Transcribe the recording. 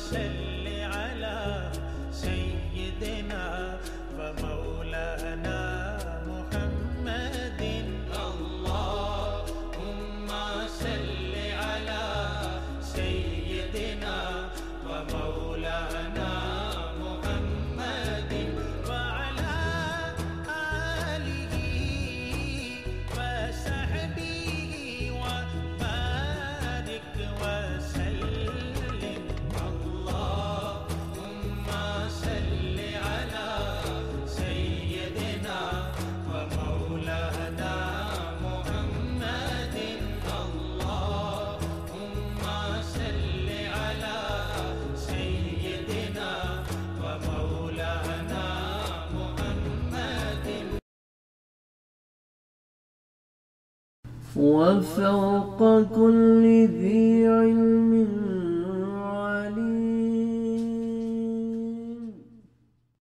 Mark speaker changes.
Speaker 1: सल्लि अला सय्यिदिना व मौलाना मुहम्मदिन। अल्लाहुम्मा सल्लि अला सय्यिदिना व मौलाना मुहम्मदिन व अला आलिही व सहबिही व बारिक व सल्लिम। अल्लाहुम्मा सल्लि अला सय्यिदिना व मौलाना मुहम्मदिन। अल्लाहुम्मा सल्लि अला सय्यिदिना व मौलाना मुहम्मदिन।
Speaker 2: وفوق كل ذي